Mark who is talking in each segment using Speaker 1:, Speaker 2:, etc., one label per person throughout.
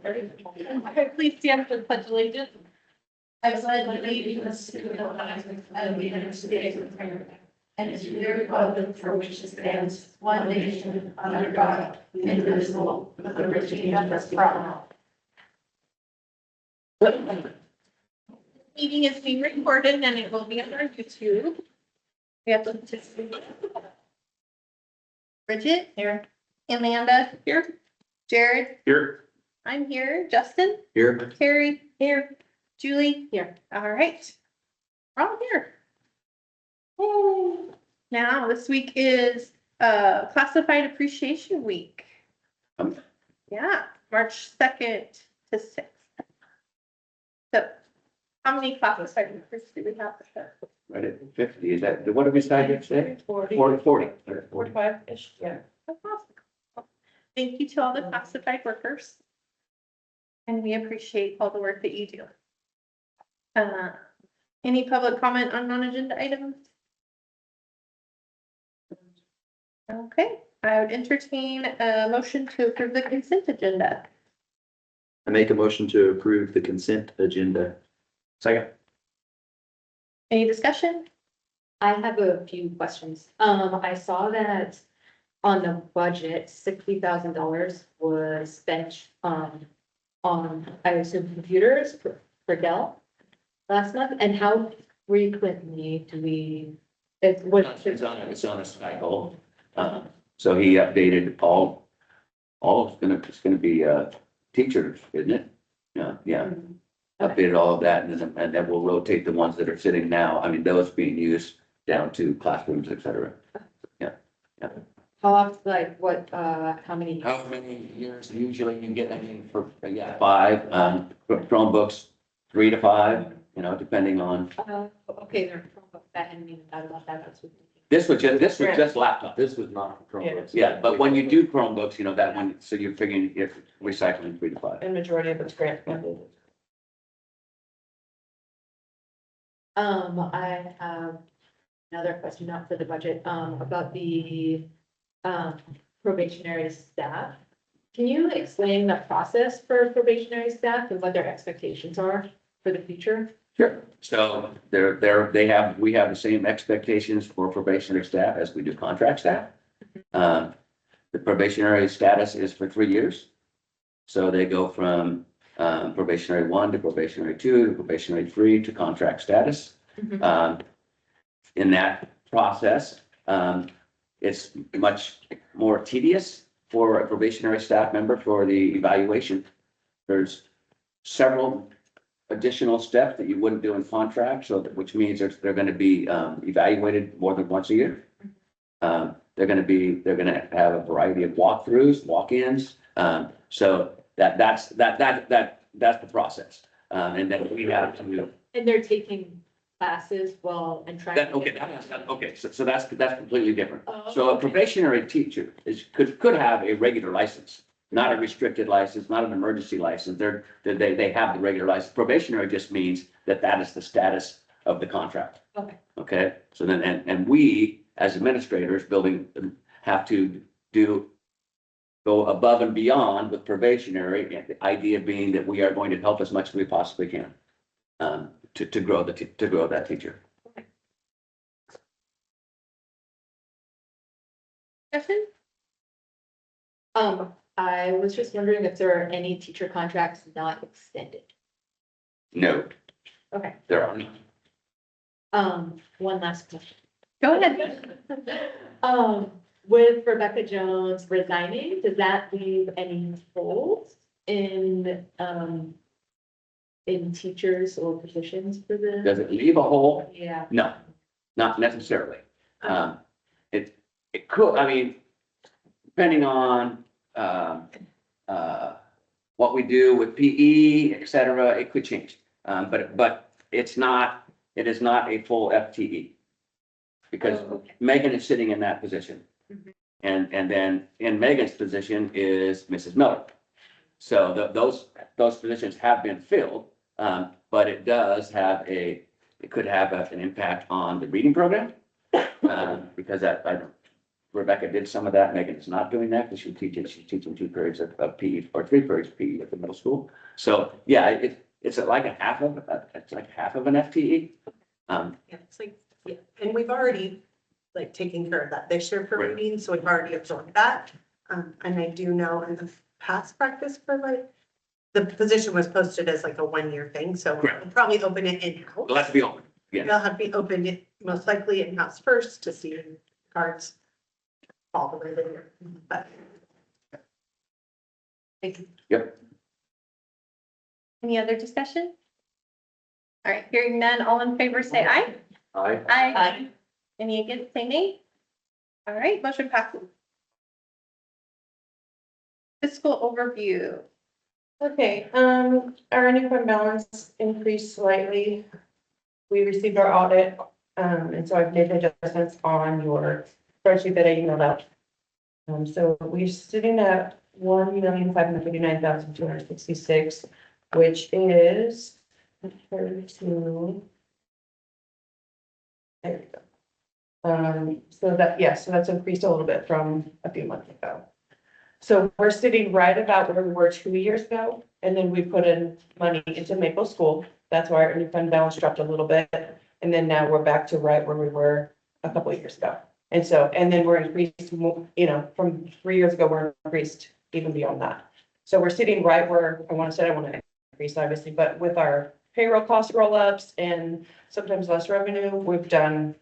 Speaker 1: Okay, please stand for the pledge of allegiance.
Speaker 2: I pledge allegiance to the flag of the United States of America and to the republic for which it stands, one nation, under God, indivisible, with liberty and justice for all.
Speaker 1: Meeting is being recorded and it will be on our YouTube. We have to. Bridget here. Amanda here. Jared,
Speaker 3: Here.
Speaker 1: I'm here. Justin,
Speaker 3: Here.
Speaker 1: Carrie here. Julie here. All right. We're all here. Yay. Now, this week is Classified Appreciation Week. Yeah, March 2nd to 6th. So, how many classified workers do we have?
Speaker 3: Right at 50. Is that, what did we decide yesterday? 40.
Speaker 1: 45-ish, yeah. That's awesome. Thank you to all the classified workers. And we appreciate all the work that you do. Any public comment on non-agenda items? Okay, I would entertain a motion to approve the consent agenda.
Speaker 3: I make a motion to approve the consent agenda. Second.
Speaker 1: Any discussion?
Speaker 4: I have a few questions. I saw that on the budget, $60,000 was spent, on, I assume, computers for Dell last month, and how frequently do we, it's
Speaker 3: It's on a cycle. So he updated all it's gonna be, teachers, isn't it? Yeah. Updated all of that and then we'll rotate the ones that are sitting now. I mean, those being used down to classrooms, et cetera.
Speaker 4: how often, like, what, how many?
Speaker 3: How many years usually you get, I mean, for, 5, Chromebooks, 3 to 5, depending on.
Speaker 4: Okay, they're Chromebooks, that didn't mean that about that, that's what.
Speaker 3: This was just laptop.
Speaker 5: This was not Chromebooks.
Speaker 3: Yeah, but when you do Chromebooks, that one, so you're figuring if recycling 3 to 5.
Speaker 2: And majority of it's grant funded.
Speaker 4: I have another question, not for the budget, about the, probationary staff. Can you explain the process for probationary staff and what their expectations are for the future?
Speaker 3: Sure. So we have the same expectations for probationary staff as we do contract staff. The probationary status is for 3 years. So they go from probationary 1 to probationary 2 to probationary 3 to contract status. In that process, it's much more tedious for a probationary staff member for the evaluation. There's several additional steps that you wouldn't do in contract, which means they're going to be evaluated more than once a year. They're going to have a variety of walkthroughs, walk-ins. So that's the process. And then we have to.
Speaker 4: And they're taking classes and trying.
Speaker 3: Okay, so that's completely different.
Speaker 4: Oh,
Speaker 3: So a
Speaker 4: okay.
Speaker 3: probationary teacher could have a regular license, not a restricted license, not an emergency license. They have the regular license. Probationary just means that is the status of the contract.
Speaker 4: Okay.
Speaker 3: Okay, so then, and we, as administrators, have to go above and beyond with probationary, and the idea being that we are going to help as much as we possibly can to grow that teacher.
Speaker 1: Discussion?
Speaker 4: I was just wondering if there are any teacher contracts not extended.
Speaker 3: No,
Speaker 4: Okay.
Speaker 3: there are not.
Speaker 4: One last question.
Speaker 1: Go ahead.
Speaker 4: With Rebecca Jones resigning, does that leave any holes in teachers or positions for the?
Speaker 3: Does it leave a hole?
Speaker 4: Yeah.
Speaker 3: No, not necessarily. It could, I mean, depending on what we do with PE, et cetera, it could change. But it is not a full FTE. Because
Speaker 4: Oh, okay.
Speaker 3: Megan is sitting in that position.
Speaker 4: Mhm.
Speaker 3: And then in Megan's position is Mrs. Miller. So those positions have been filled, but it could have an impact on the reading program. Because Rebecca did some of that. Megan is not doing that because she's teaching 2 periods of PE or 3 periods of PE at the middle school. So, yeah, it's like it's like half of an FTE.
Speaker 5: Yeah, it's like, yeah, and we've already like taken care of that this year for
Speaker 3: Right.
Speaker 5: reading, so we've already absorbed that. And I do know in the past practice for like, the position was posted as like a 1-year thing, so
Speaker 3: Correct.
Speaker 5: we'll probably open it in-house.
Speaker 3: It'll have to be open. Yeah.
Speaker 5: They'll have to be opened most likely in-house first to see cards all the way there, but.
Speaker 3: Yep.
Speaker 1: Any other discussion? All right, hearing none, all in favor, say aye.
Speaker 3: Aye.
Speaker 1: Aye. Any against, say nay. All right, motion passes. Fiscal overview.
Speaker 6: Okay, our ending fund balance increased slightly. We received our audit, and so I've made adjustments on your spreadsheet that I emailed out. So we're sitting at 1,559,266, which is compared to. There we go. So that's increased a little bit from a few months ago. So we're sitting right about where we were 2 years ago, and then we put in money into Maple School. That's why our ending fund balance dropped a little bit. And then now we're back to right where we were a couple of years ago. And so, and then we're increased, from 3 years ago, we're increased even beyond that. So we're sitting right where I want to increase, obviously, but with our payroll cost roll-ups and sometimes less revenue, we're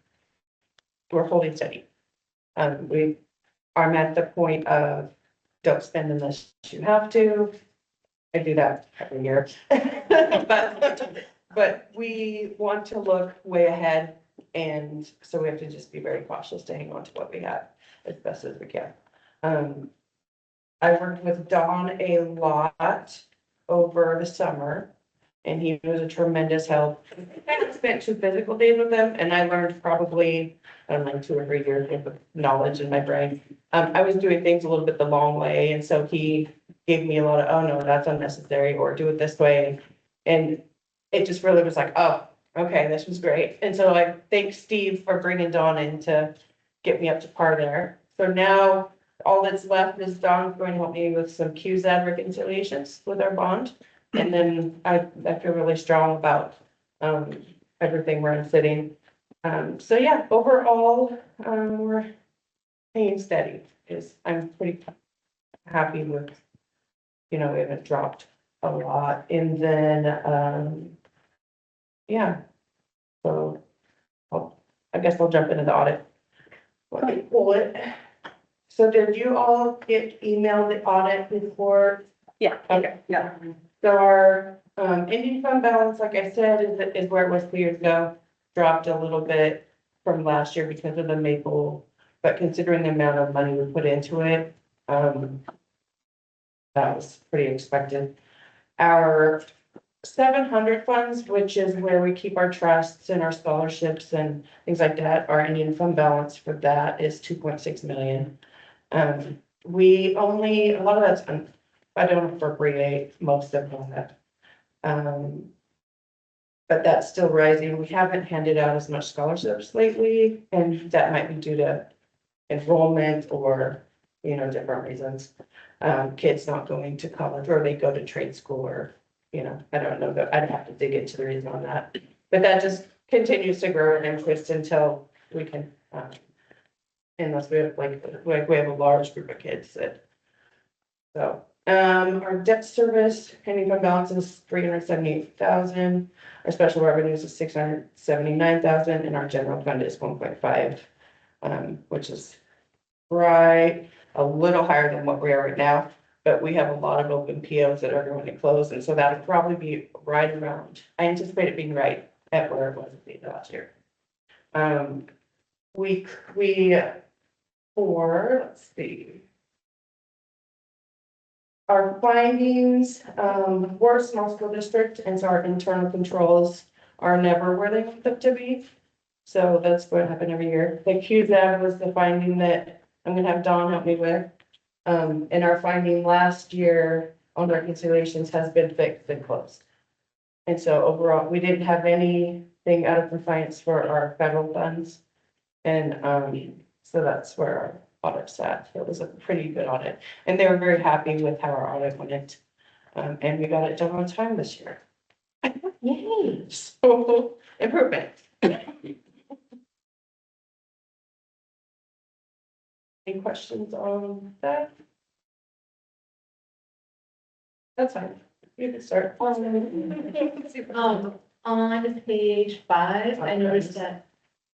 Speaker 6: holding steady. We are at the point of don't spend unless you have to. I do that every year. But we want to look way ahead, and so we have to just be very cautious to hang on to what we have as best as we can. I worked with Don a lot over the summer, and he was a tremendous help. I spent 2 physical days with him, and I learned probably, I don't know, 2 or 3 years worth of knowledge in my brain. I was doing things a little bit the long way, and so he gave me a lot of, oh no, that's unnecessary, or do it this way. And it just really was like, oh, okay, this was great. And so I thank Steve for bringing Dawn in to get me up to par there. So now all that's left is Dawn's going to help me with some QZAD reconciliations with our bond. And then I feel really strong about everything where I'm sitting. So yeah, overall, we're staying steady. I'm pretty happy with, we haven't dropped a lot. And then, yeah, so I guess I'll jump into the audit. Let me pull it. So did you all get emailed the audit report?
Speaker 1: Yeah.
Speaker 6: Okay, yeah. So our ending fund balance, like I said, is where it was 2 years ago, dropped a little bit from last year because of the Maple, but considering the amount of money we put into it, that was pretty expected. Our 700 funds, which is where we keep our trusts and our scholarships and things like that, our ending fund balance for that is 2.6 million. We only, a lot of that's, I don't appropriate most of that. But that's still rising. We haven't handed out as much scholarships lately, and that might be due to enrollment or, different reasons. Kids not going to college, or they go to trade school, or, I don't know, I'd have to dig into the reason on that. But that just continues to grow in interest until we can, unless we have like we have a large group of kids that. So, our debt service ending fund balance is 378,000. Our special revenues is 679,000, and our general fund is 1.5, which is right a little higher than what we are right now. But we have a lot of open POs that are going to close, and so that'll probably be right around. I anticipate it being right at where it was at the end of last year. Let's see. Our findings, we're a small school district, and so our internal controls are never where they want them to be. So that's what happened every year. The QZAB was the finding that I'm gonna have Dawn help me with. And our finding last year on reconciliations has been fixed and closed. And so overall, we didn't have anything out of compliance for our federal funds. And, so that's where audit sat. It was a pretty good audit, and they were very happy with how our audit went. And we got it done on time this year.
Speaker 4: Yay.
Speaker 6: So, improvement. Any questions on that? That's fine. You can start.
Speaker 4: On page 5, I noticed that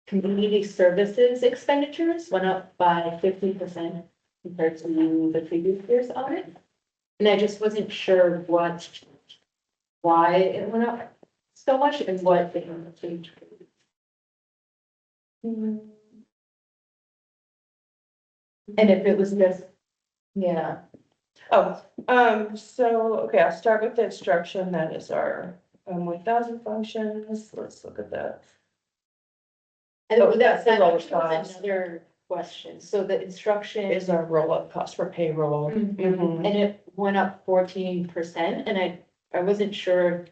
Speaker 4: community services expenditures went up by 50% compared to the previous year's audit. And I just wasn't sure why it went up so much and what the change. And if it was just, yeah.
Speaker 6: Oh, so, okay, I'll start with the instruction. That is our, 1,000 functions. Let's look at that.
Speaker 4: And
Speaker 6: Oh, that's the
Speaker 4: that
Speaker 6: roller
Speaker 4: actually was
Speaker 6: cost.
Speaker 4: another question. So the instruction.
Speaker 6: Is our roll-up cost for payroll.
Speaker 4: And it went up 14%, and I wasn't sure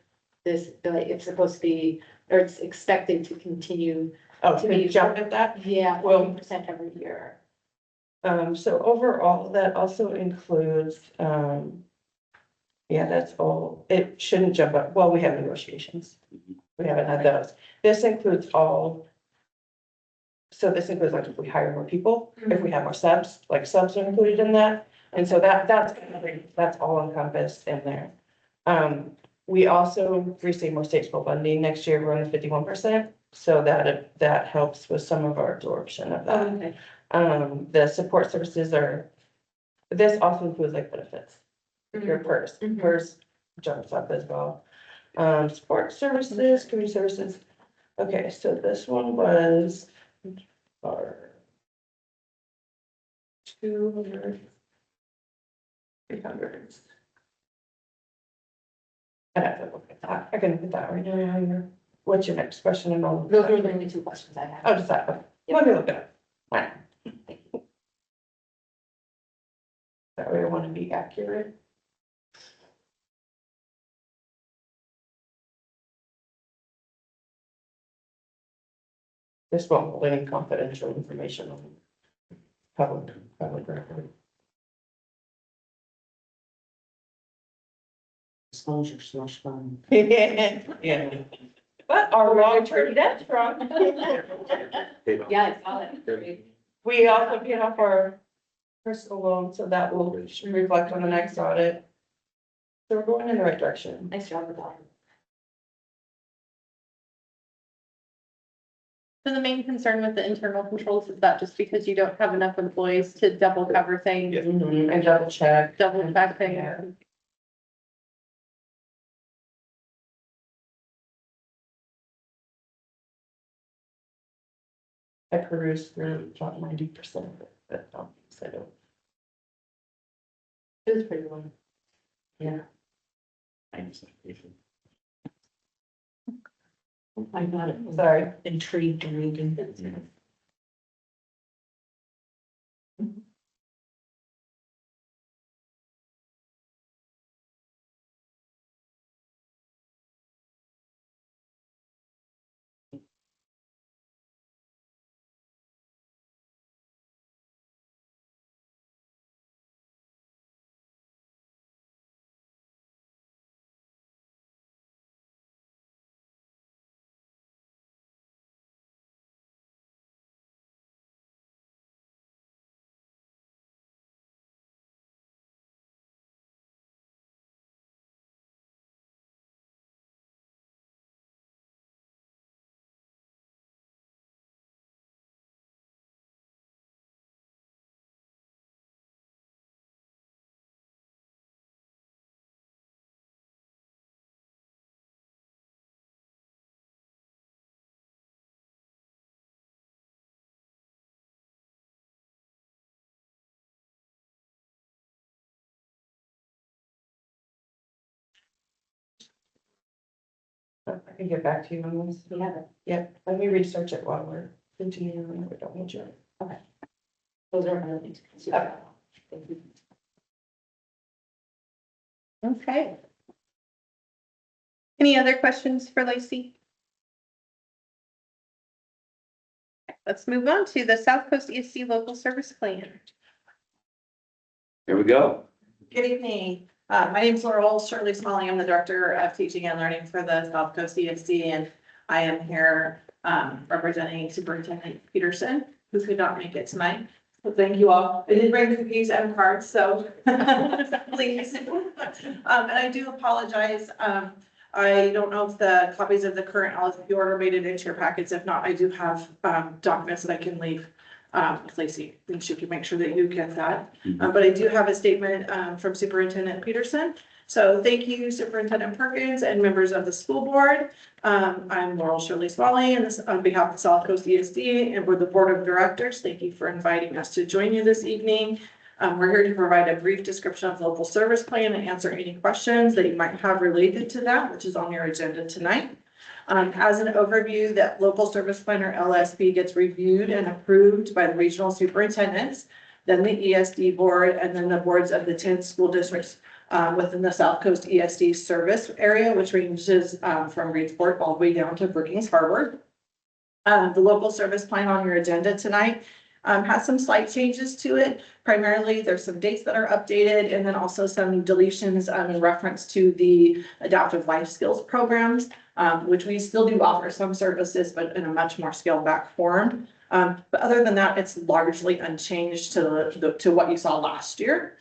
Speaker 4: this, like, it's supposed to be, or it's expected to continue.
Speaker 6: Oh,
Speaker 4: To
Speaker 6: can
Speaker 4: be-
Speaker 6: you jump at that?
Speaker 4: Yeah,
Speaker 6: Well-
Speaker 4: 14% every year.
Speaker 6: So overall, that also includes, yeah, that's all, it shouldn't jump up, well, we have negotiations. We haven't had those. This includes all. So this includes like if we hire more people, if we have more subs, like subs are included in that. And so that's all encompassed in there. We also receive more state school funding. Next year, we're on 51%. So that helps with some of our absorption of that.
Speaker 4: Okay.
Speaker 6: The support services this also includes like benefits. Your purse,
Speaker 4: Mhm.
Speaker 6: purse jumps up as well. Support services, community services. Okay, so this one was our 200, 300. I have to look at that. I can look at that right now. What's your next question and all?
Speaker 4: Those were the only 2 questions I had.
Speaker 6: Oh, just that. Okay. Let me look at it. Fine. That way I want to be accurate. This won't hold any confidential information on public record.
Speaker 2: Disclosure slash fund.
Speaker 6: Yeah. But our long-term debt from,
Speaker 4: Yeah, I saw it.
Speaker 6: we also paid off our personal loan, so that will reflect on the next audit. So we're going in the right direction.
Speaker 4: Nice job with that.
Speaker 1: So the main concern with the internal controls is that just because you don't have enough employees to double cover things,
Speaker 6: And double check.
Speaker 1: double check
Speaker 6: Yeah.
Speaker 1: things.
Speaker 6: I perused through about 90% of it, but so I don't.
Speaker 4: It was pretty long.
Speaker 6: Yeah.
Speaker 2: I got it.
Speaker 6: Sorry.
Speaker 2: Intrigued reading.
Speaker 6: I can get back to you on this.
Speaker 4: We have it.
Speaker 6: Yep, let me research it while we're continuing. We don't need you.
Speaker 4: Those are other things.
Speaker 6: Okay.
Speaker 4: Thank you.
Speaker 1: Okay. Any other questions for Lacey? let's move on to the South Coast ESC Local Service Plan.
Speaker 3: Here we go.
Speaker 7: Good evening. My name's Laurel Shirley Smalling. I'm the Director of Teaching and Learning for the South Coast ESC, and I am here representing Superintendent Peterson, who could not make it tonight. So thank you all. I did bring cookies and cards, so please. And I do apologize. I don't know if the copies of the current LSP order made it into your packets. If not, I do have documents that I can leave with Lacey, and she can make sure that you get that. But I do have a statement from Superintendent Peterson. So thank you, Superintendent Perkins and members of the school board. I'm Laurel Shirley Smalley, and this on behalf of South Coast ESD and with the board of directors. Thank you for inviting us to join you this evening. We're here to provide a brief description of the local service plan and answer any questions that you might have related to that, which is on your agenda tonight. As an overview, that local service plan or LSP gets reviewed and approved by the regional superintendents, then the ESD board, and then the boards of the 10 school districts within the South Coast ESD service area, which ranges from Reedsport all the way down to Brookings Harbor. The local service plan on your agenda tonight has some slight changes to it. Primarily, there's some dates that are updated and then also some deletions in reference to the adaptive life skills programs, which we still do offer some services, but in a much more scaled back form. But other than that, it's largely unchanged to what you saw last year.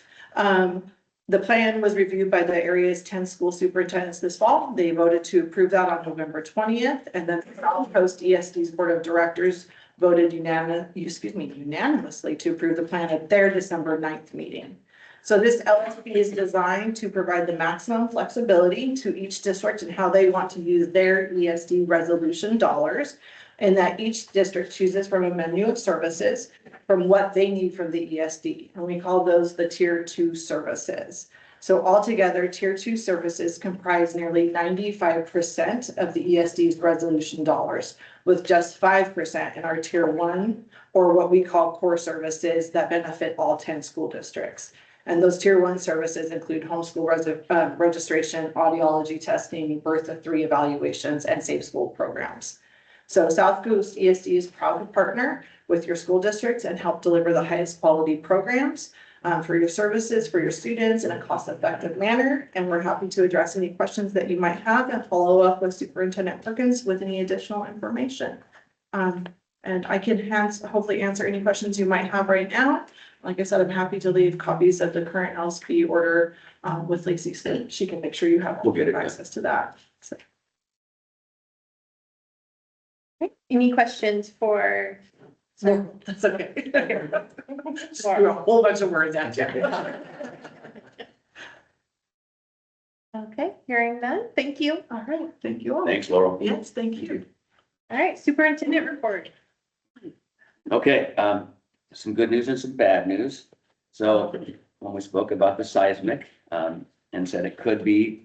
Speaker 7: The plan was reviewed by the area's 10 school superintendents this fall. They voted to approve that on November 20th, and then the South Coast ESD's board of directors voted unanimously to approve the plan at their December 9th meeting. So this LSP is designed to provide the maximum flexibility to each district and how they want to use their ESD resolution dollars, and that each district chooses from a menu of services from what they need from the ESD. And we call those the tier 2 services. So altogether, tier 2 services comprise nearly 95% of the ESD's resolution dollars, with just 5% in our tier 1, or what we call core services that benefit all 10 school districts. And those tier 1 services include homeschool registration, audiology testing, birth of 3 evaluations, and safe school programs. So South Coast ESD is proud to partner with your school districts and help deliver the highest quality programs for your services, for your students in a cost-effective manner. And we're happy to address any questions that you might have and follow up with Superintendent Perkins with any additional information. And I can hopefully answer any questions you might have right now. Like I said, I'm happy to leave copies of the current LSP order with Lacey, so she can make sure you have
Speaker 3: We'll get it.
Speaker 7: access to that. So.
Speaker 1: Okay. Any questions for?
Speaker 7: No, that's okay. Just threw a whole bunch of words at you.
Speaker 1: Okay, hearing none. Thank you.
Speaker 7: All right, thank you all.
Speaker 3: Thanks, Laurel.
Speaker 7: Yes, thank you.
Speaker 1: All right, superintendent report.
Speaker 3: Okay, some good news and some bad news. So when we spoke about the seismic, and said it could be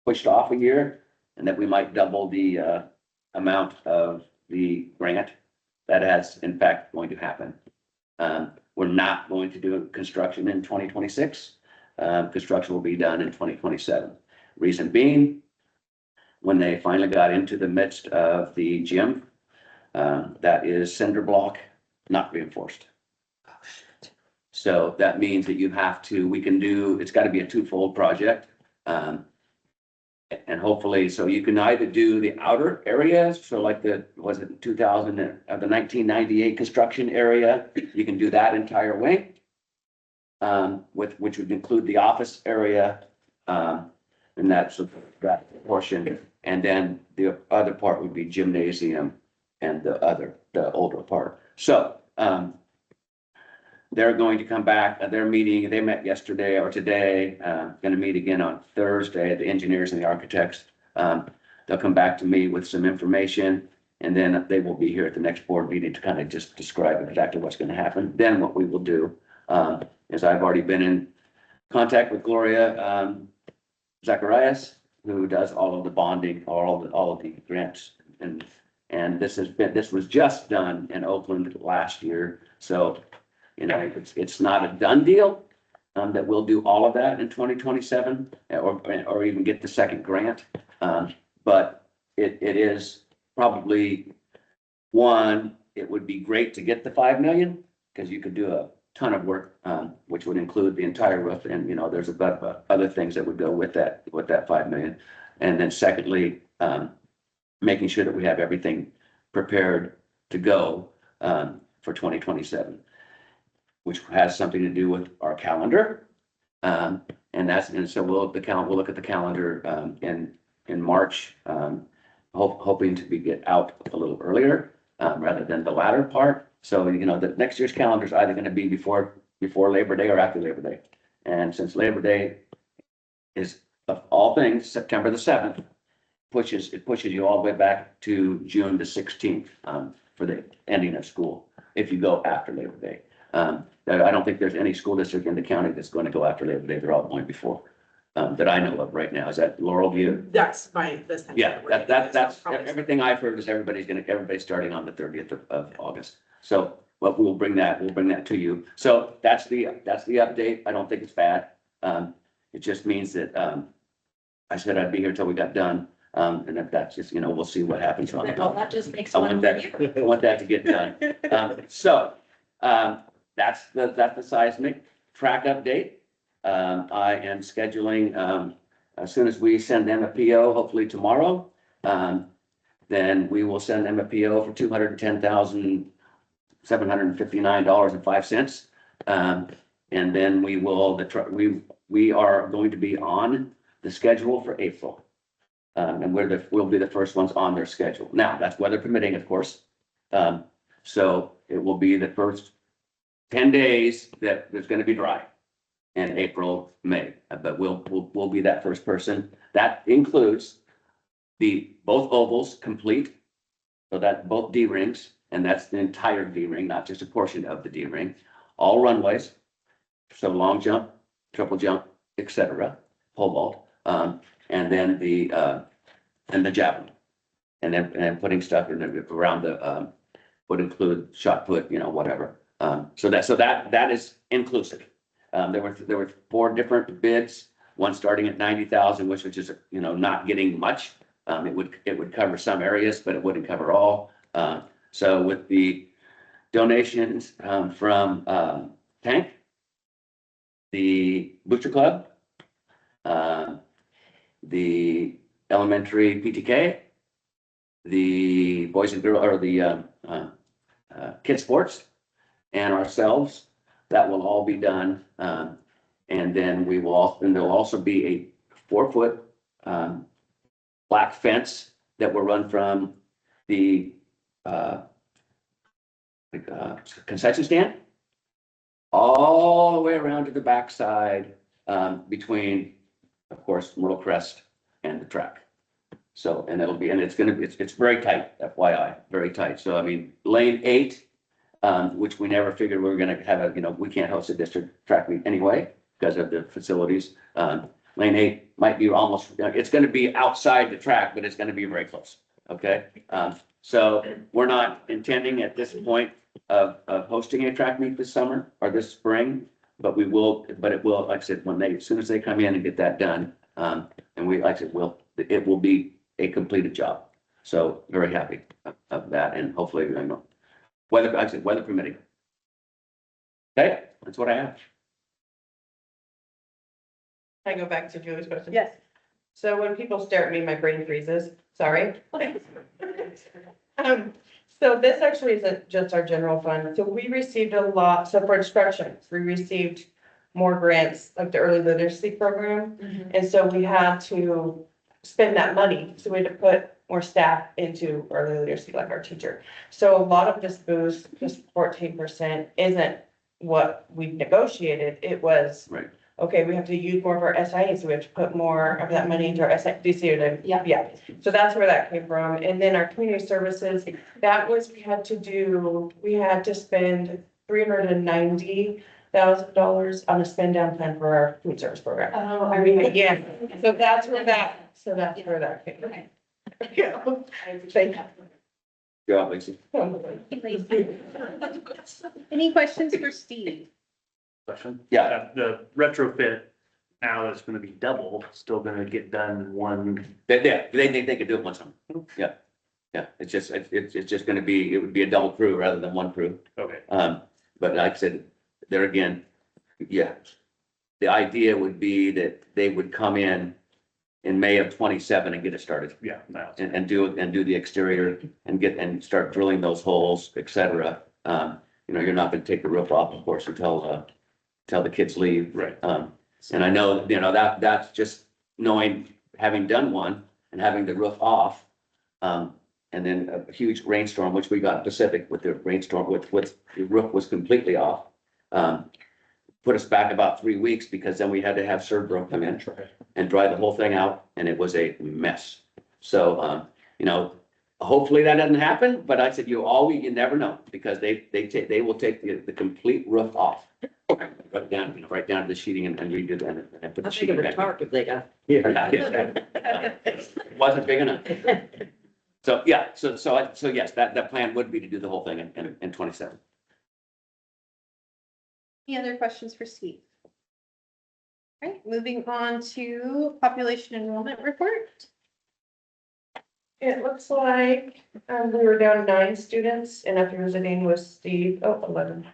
Speaker 3: pushed off a year and that we might double the, amount of the grant, that has in fact going to happen. We're not going to do construction in 2026. Construction will be done in 2027. Reason being, when they finally got into the midst of the gym, that is cinder block, not reinforced. So that means that you have to, it's got to be a twofold project. And hopefully, so you can either do the outer areas, so like the 1998 construction area, you can do that entire wing. Which would include the office area, and that's that portion. And then the other part would be gymnasium and the older part. So, they're going to come back, they're meeting, they met yesterday or today, going to meet again on Thursday, the engineers and the architects. They'll come back to me with some information, and then they will be here at the next board meeting to kind of just describe exactly what's going to happen. Then what we will do, is I've already been in contact with Gloria Zacharias, who does all of the bonding, all of the grants. And this was just done in Oakland last year. So, it's not a done deal, that we'll do all of that in 2027 or even get the second grant. But it is probably one, it would be great to get the 5 million, because you could do a ton of work, which would include the entire roof, and, you know, there's about other things that would go with that 5 million. And then secondly, making sure that we have everything prepared to go, for 2027, which has something to do with our calendar. And so we'll look at the calendar, in March, hoping to get out a little earlier, rather than the latter part. So, you know, the next year's calendar is either gonna be before Labor Day or after Labor Day. And since Labor Day is, of all things, September the 7th, it pushes you all the way back to June the 16th, for the ending of school, if you go after Labor Day. I don't think there's any school district in the county that's going to go after Labor Day. They're all going before, that I know of right now. Is that Laurel View?
Speaker 5: That's this.
Speaker 3: Yeah, that's, everything I've heard is everybody's starting on the 30th of August. So, but we'll bring that to you. So that's the update. I don't think it's bad. It just means that, I said I'd be here till we got done. And if that's just, you know, we'll see what happens on it.
Speaker 4: Well, that just makes
Speaker 3: I
Speaker 4: one
Speaker 3: want that, I want that to get done. That's the seismic track update. I am scheduling, as soon as we send them a PO, hopefully tomorrow, then we will send them a PO for $210,759.05. And then we are going to be on the schedule for April. And we'll be the first ones on their schedule. Now, that's weather permitting, of course. So it will be the first 10 days that there's gonna be dry in April, May, but we'll be that first person. That includes both ovals complete. So that both D rings, and that's the entire D ring, not just a portion of the D ring, all runways. So long jump, triple jump, etc., pole vault, and then the javelin, and then putting stuff in around the, would include shot put, you know, whatever. So that is inclusive. There were 4 different bids, one starting at 90,000, which is, you know, not getting much. It would cover some areas, but it wouldn't cover all. So with the donations, from, Tank, the Butcher Club, the elementary PTK, the boys and girls, or the, kids sports, and ourselves, that will all be done. And then there'll also be a 4-foot, black fence that will run from the, concession stand all the way around to the backside, between, of course, Myrtle Crest and the track. So, and it's very tight, FYI, very tight. So, I mean, lane 8, which we never figured we were gonna have we can't host a district track meet anyway because of the facilities. Lane 8 might be almost, it's gonna be outside the track, but it's gonna be very close, okay? So we're not intending at this point of hosting a track meet this summer or this spring, but it will, like I said, as soon as they come in and get that done, and like I said, it will be a completed job. So very happy of that, and hopefully, weather permitting. Okay, that's what I have.
Speaker 6: Can I go back to Julie's question?
Speaker 7: Yes.
Speaker 6: So when people stare at me, my brain freezes, sorry. So this actually isn't just our general fund. So we received a lot, so for instructions, we received more grants, like the early literacy program. And so we had to spend that money. So we had to put more staff into early literacy, like our teacher. So a lot of this boost, just 14%, isn't what we negotiated. It was,
Speaker 3: Right.
Speaker 6: okay, we have to use more of our SIA, so we have to put more of that money into our SIA. Do you see what I mean?
Speaker 4: Yeah.
Speaker 6: Yeah. So that's where that came from. And then our community services, that was, we had to spend $390,000 on a spend down plan for our food service program.
Speaker 4: Oh,
Speaker 6: Yeah, so that's where that came from.
Speaker 4: Okay.
Speaker 6: Yeah. Thank you.
Speaker 3: Good job, Lacey.
Speaker 1: Any questions for Steve?
Speaker 8: Question?
Speaker 3: Yeah,
Speaker 8: The retrofit, now that's gonna be double, still gonna get done in one.
Speaker 3: they could do it one time. Yeah. Yeah, it's just gonna be, it would be a double crew rather than one crew.
Speaker 8: Okay,
Speaker 3: But like I said, there again, yeah. The idea would be that they would come in May of 27 and get it started
Speaker 8: yeah, now,
Speaker 3: and do the exterior and start drilling those holes, et cetera. You're not gonna take the roof off, of course, until the kids leave.
Speaker 8: right.
Speaker 3: And I know, that's just knowing, having done one and having the roof off. And then a huge rainstorm, which we got in Pacific with the rainstorm, with the roof was completely off. Put us back about 3 weeks because then we had to have Cerbro come in and dry the whole thing out, and it was a mess. So, hopefully that doesn't happen, but I said, you never know, because they will take the complete roof off. Right down, right down to the sheeting and redo that and put the sheeting back.
Speaker 2: if they got.
Speaker 3: It wasn't big enough. So, yeah, so yes, that plan would be to do the whole thing in 27.
Speaker 1: Any other questions for Steve? All right, moving on to population enrollment report.
Speaker 6: It looks like, we were down 9 students, and after visiting with Steve, 11.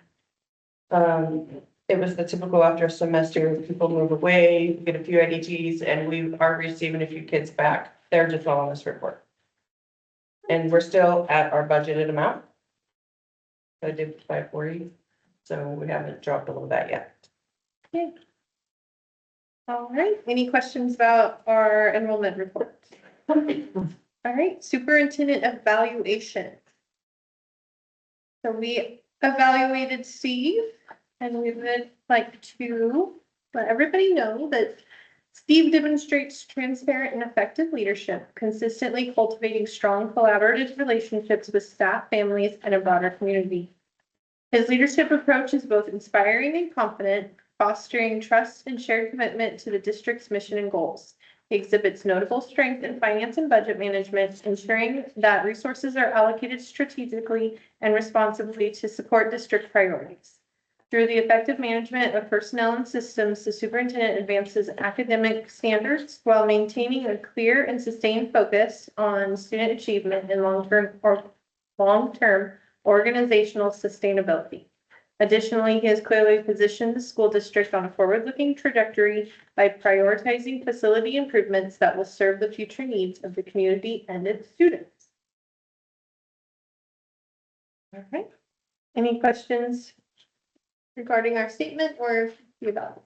Speaker 6: It was the typical after a semester, people move away, get a few IDTs, and we are receiving a few kids back. They're just all on this report. And we're still at our budgeted amount. I did 540, so we haven't dropped below that yet.
Speaker 1: Okay. All right, any questions about our enrollment report? All right, superintendent evaluation. So we evaluated Steve, and we would like to let everybody know that Steve demonstrates transparent and effective leadership, consistently cultivating strong collaborative relationships with staff, families, and a broader community. His leadership approach is both inspiring and confident, fostering trust and shared commitment to the district's mission and goals. He exhibits notable strength in finance and budget management, ensuring that resources are allocated strategically and responsibly to support district priorities. Through the effective management of personnel and systems, the superintendent advances academic standards while maintaining a clear and sustained focus on student achievement and long-term organizational sustainability. Additionally, he has clearly positioned the school district on a forward-looking trajectory by prioritizing facility improvements that will serve the future needs of the community and its students. All right. Any questions regarding our statement or the above?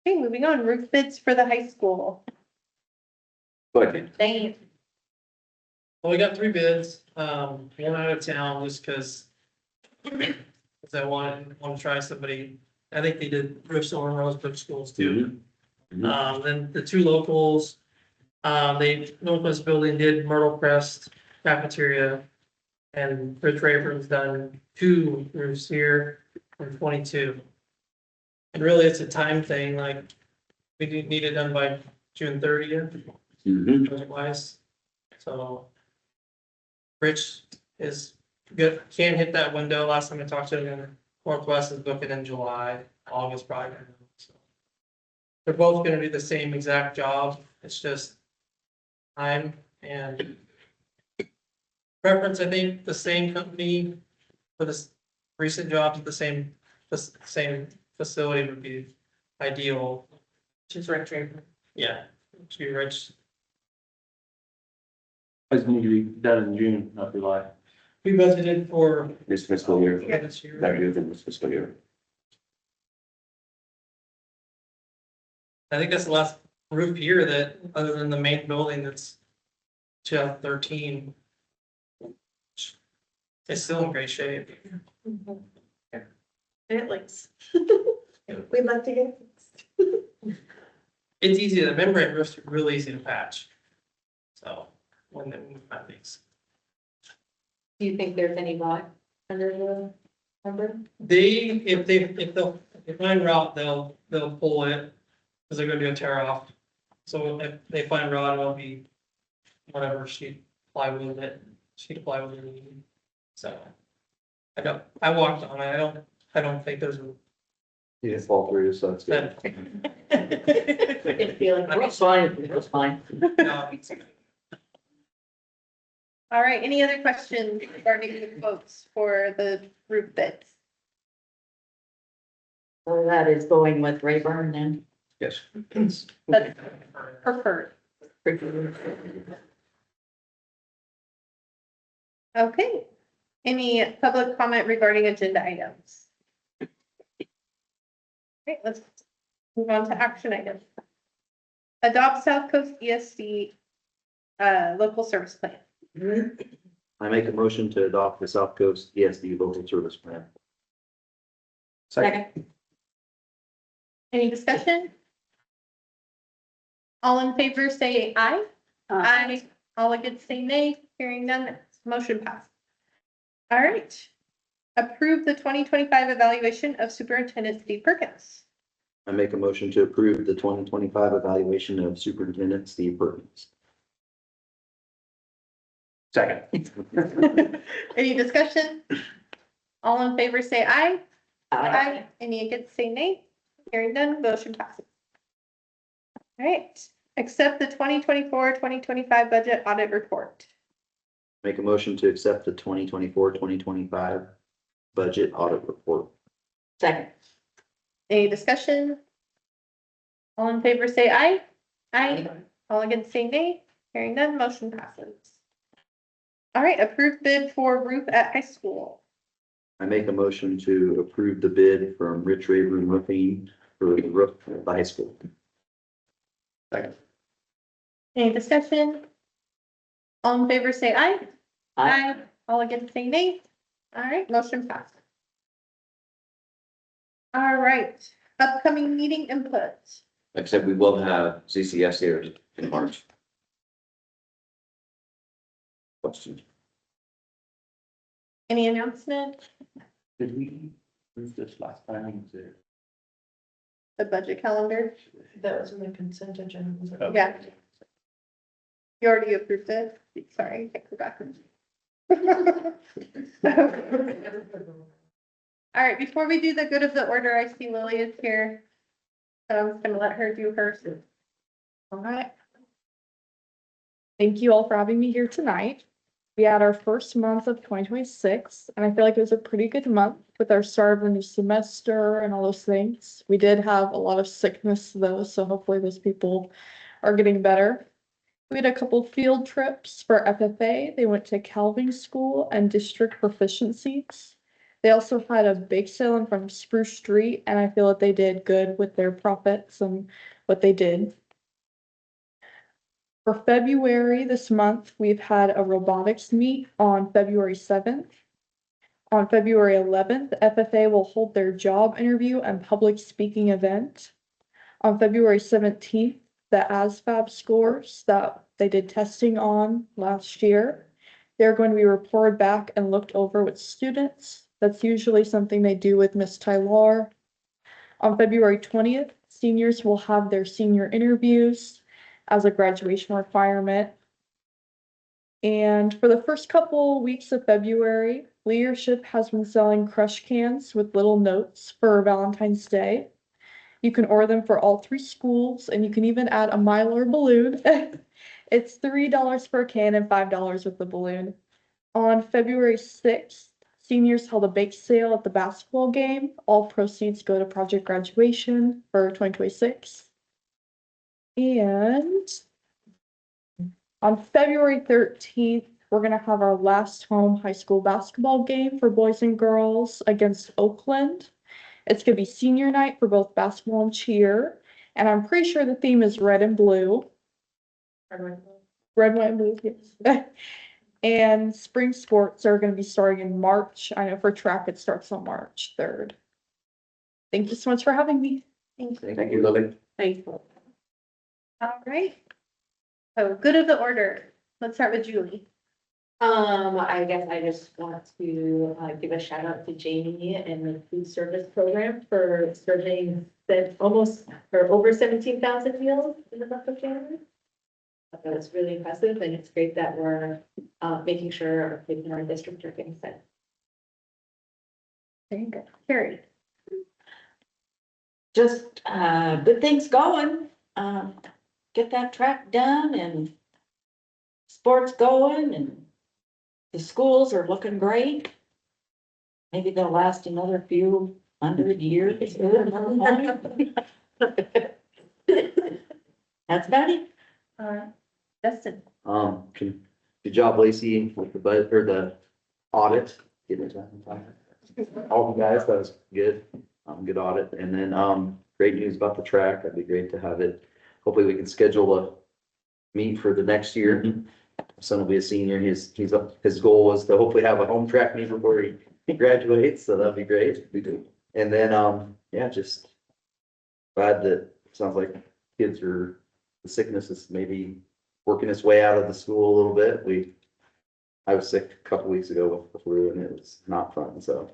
Speaker 1: Okay, moving on, roof bids for the high school.
Speaker 3: Good.
Speaker 1: Dang.
Speaker 9: Well, we got 3 bids, one out of town just because I wanted to try somebody. I think they did roofs over Rosebrook schools too.
Speaker 3: Mhm.
Speaker 9: Then the 2 locals, they, Northwest Building did Myrtle Crest cafeteria. And Rich Rayburn's done 2 roofs here in 22. And really, it's a time thing, like, we need it done by June 30th.
Speaker 3: Mhm.
Speaker 9: Budget wise, so. Rich is good, can hit that window. Last time I talked to him, Northwest is booking in July, August probably. So they're both gonna do the same exact job, it's just time and preference. I think the same company for this recent jobs, the same facility would be ideal.
Speaker 6: Just Rick Draper.
Speaker 9: Yeah, to be Rich.
Speaker 8: It's need to be done in June, not July.
Speaker 9: We budgeted for
Speaker 3: This fiscal year,
Speaker 9: this year.
Speaker 3: better do than this fiscal year.
Speaker 9: I think that's the last roof here that, other than the main building that's 2013. It's still in great shape.
Speaker 5: It looks. We'd love to get.
Speaker 9: It's easy, the membrane roofs are really easy to patch. So, when they move my things.
Speaker 4: Do you think there's any rot under the number?
Speaker 9: If they find rot, they'll pull it, because they're gonna do a tear off. So if they find rot, it'll be whatever sheet of plywood they need. So. I walked on it, I don't think there's a.
Speaker 8: Yeah, fall through, so that's good.
Speaker 4: It's feeling.
Speaker 2: That's fine, that's fine.
Speaker 9: No,
Speaker 1: All right, any other questions regarding the quotes for the roof bids?
Speaker 2: So that is going with Rayburn then.
Speaker 3: Yes.
Speaker 1: That's preferred. Okay. Any public comment regarding agenda items? Okay, let's move on to action items. Adopt South Coast ESD local service plan.
Speaker 8: I make a motion to adopt the South Coast ESD local service plan.
Speaker 2: Second.
Speaker 1: Any discussion? All in favor, say aye. Aye. All against, say nay. Hearing none, motion passed. All right. Approve the 2025 evaluation of Superintendent Steve Perkins.
Speaker 8: I make a motion to approve the 2025 evaluation of Superintendent Steve Perkins.
Speaker 3: Second.
Speaker 1: Any discussion? All in favor, say aye.
Speaker 2: Aye.
Speaker 1: Any against, say nay. Hearing none, motion passes. All right. Accept the 2024-2025 budget audit report.
Speaker 8: Make a motion to accept the 2024-2025 budget audit report.
Speaker 2: Second.
Speaker 1: Any discussion? All in favor, say aye. Aye. All against, say nay. Hearing none, motion passes. All right, approved bid for roof at high school.
Speaker 8: I make a motion to approve the bid from Rich Rayburn Roofing for the roof at the high school.
Speaker 3: Second.
Speaker 1: Any discussion? All in favor, say aye.
Speaker 2: Aye.
Speaker 1: All against, say nay. All right, motion passed. All right, upcoming meeting input.
Speaker 3: Like I said, we will have CCS here in March. Questions?
Speaker 1: Any announcement?
Speaker 8: Did we approve this last time?
Speaker 1: The budget calendar?
Speaker 6: That was in the consent agenda. was it?
Speaker 1: Yeah. You already approved it? Sorry, I forgot. All right, before we do the good of the order, I see Lily is here. So I'm just gonna let her do hers. All right.
Speaker 10: Thank you all for having me here tonight. We had our first month of 2026, and I feel like it was a pretty good month with our start of the new semester and all those things. We did have a lot of sickness though, so hopefully those people are getting better. We had a couple field trips for FFA. They went to Calvin School and District Proficiencies. They also had a bake sale in front of Spruce Street, and I feel that they did good with their profits and what they did. For February this month, we've had a robotics meet on February 7th. On February 11th, FFA will hold their job interview and public speaking event. On February 17th, the ASVAB scores that they did testing on last year, they're going to be reported back and looked over with students. That's usually something they do with Miss Tyler. On February 20th, seniors will have their senior interviews as a graduation requirement. And for the first couple weeks of February, leadership has been selling crush cans with little notes for Valentine's Day. You can order them for all 3 schools, and you can even add a Mylar balloon. It's $3 per can and $5 with the balloon. On February 6th, seniors held a bake sale at the basketball game. All proceeds go to Project Graduation for 2026. And on February 13th, we're going to have our last home high school basketball game for boys and girls against Oakland. It's going to be senior night for both basketball and cheer. And I'm pretty sure the theme is red and blue. Red, white, and blue, yes. And spring sports are going to be starting in March. I know for track it starts on March 3rd. Thank you so much for having me.
Speaker 1: Thank you.
Speaker 3: Thank you, Lily.
Speaker 1: Thank you. All right. So good of the order. Let's start with Julie.
Speaker 4: I guess I just want to give a shout out to Jamie and the food service program for serving that almost or over 17,000 meals in the month of January. That was really impressive, and it's great that we're making sure our kids in our district are getting fed.
Speaker 1: There you go. Carrie.
Speaker 2: Just, good things going. Get that track done and sports going and the schools are looking great. Maybe they'll last another few 100 years. That's about it.
Speaker 1: Dustin.
Speaker 8: Good job, Lacey, with the budget or the audit. Getting it done in time. All the guys, that was good. Good audit. And then, great news about the track. That'd be great to have it. Hopefully we can schedule a meet for the next year. Son will be a senior. His goal was to hopefully have a home track meet before he graduates. So that'd be great. And then, yeah, just glad that sounds like kids are, the sickness is maybe working its way out of the school a little bit. I was sick a couple weeks ago with the flu and it was not fun, so.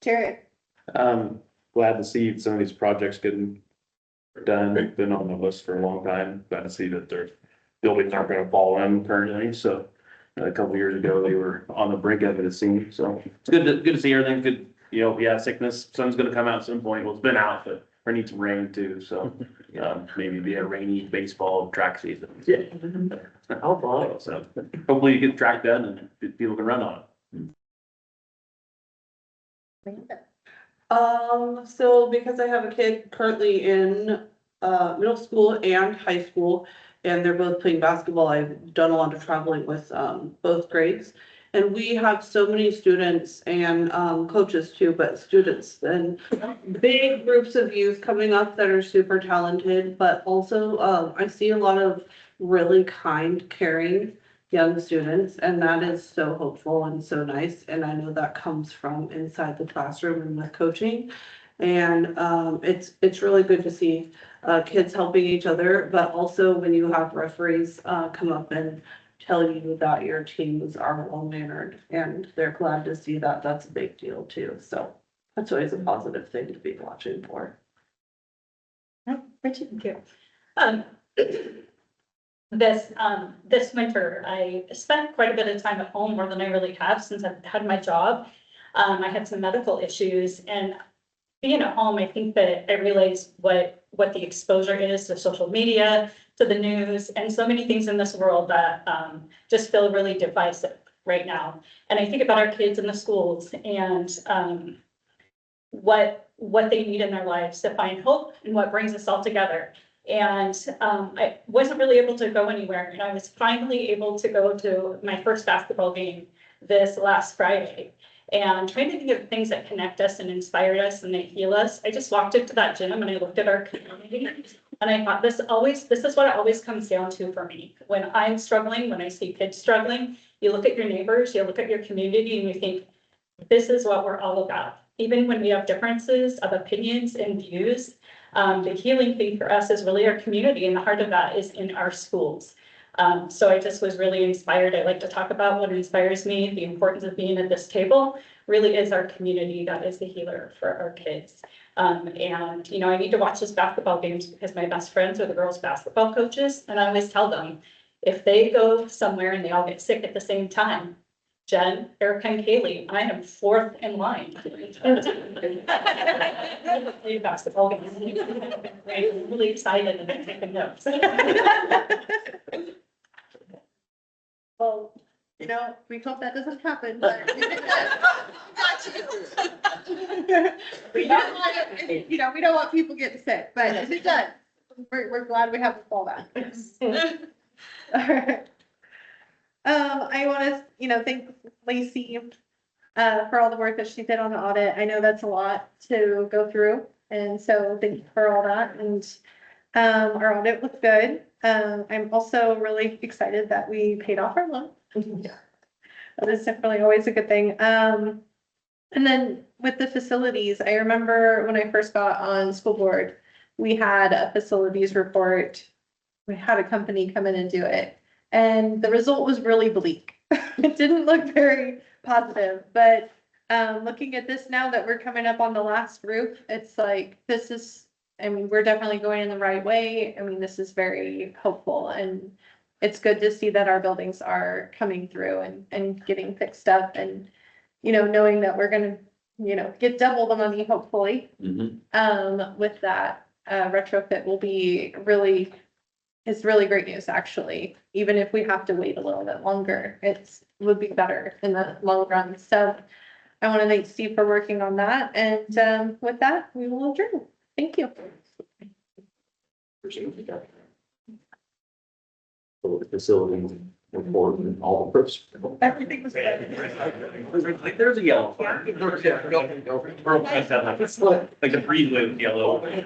Speaker 1: Jared.
Speaker 11: Glad to see some of these projects getting done, been on the list for a long time, glad to see that their buildings aren't gonna fall in currently, so. A couple years ago, they were on the brink of it, it seemed, so it's good to see everything good, yeah, sickness, sun's gonna come out at some point, well, it's been out, but we need some rain too, so. Maybe be a rainy baseball track season.
Speaker 8: Yeah.
Speaker 2: Oh, boy.
Speaker 11: So hopefully you get the track done and people can run on it.
Speaker 6: So because I have a kid currently in, middle school and high school, and they're both playing basketball, I've done a lot of traveling with, both grades. And we have so many students and, coaches too, but students and big groups of youth coming up that are super talented, but also, I see a lot of really kind, caring young students, and that is so hopeful and so nice. And I know that comes from inside the classroom and with coaching. And it's really good to see kids helping each other, but also when you have referees come up and tell you that your teams are well mannered and they're glad to see that, that's a big deal too. So that's always a positive thing to be watching for.
Speaker 2: Richard,
Speaker 12: This winter, I spent quite a bit of time at home, more than I really have since I've had my job. I had some medical issues, and being at home, I think that I realized what the exposure is to social media, to the news, and so many things in this world that just feel really divisive right now. And I think about our kids in the schools and what they need in their lives to find hope and what brings us all together. And I wasn't really able to go anywhere, and I was finally able to go to my first basketball game this last Friday. And trying to think of things that connect us and inspire us and that heal us. I just walked into that gym and I looked at our community and I thought this is what it always comes down to for me. When I'm struggling, when I see kids struggling, you look at your neighbors, you look at your community and you think, this is what we're all about. Even when we have differences of opinions and views, the healing thing for us is really our community, and the heart of that is in our schools. So I just was really inspired. I like to talk about what inspires me. The importance of being at this table really is our community that is the healer for our kids. And, I need to watch those basketball games because my best friends are the girls' basketball coaches. And I always tell them, if they go somewhere and they all get sick at the same time, Jen, Erica, and Kaylee, I am fourth in line. Play basketball games. I'm really excited and I'm taking notes.
Speaker 1: Well, we hope that doesn't happen, but we don't want people getting sick, but if it does, we're glad we have the fallback. All right. I want to, thank Lacey, for all the work that she did on the audit. I know that's a lot to go through, and so thank you for all that. And our audit looked good. I'm also really excited that we paid off our loan. That is definitely always a good thing. And then with the facilities, I remember when I first got on school board, we had a facilities report. We had a company come in and do it, and the result was really bleak. It didn't look very positive, but looking at this now that we're coming up on the last roof, it's like, we're definitely going in the right way. This is very hopeful, and it's good to see that our buildings are coming through and getting fixed up, and, knowing that we're gonna, get double the money, hopefully. With that, retrofit will be really great news, actually. even if we have to wait a little bit longer, would be better in the long run. So I want to thank Steve for working on that. And with that, we will adjourn. Thank you.
Speaker 8: Facility report and all the purpose.
Speaker 1: Everything was good.
Speaker 11: There's a yellow flag. Like a breeze with yellow.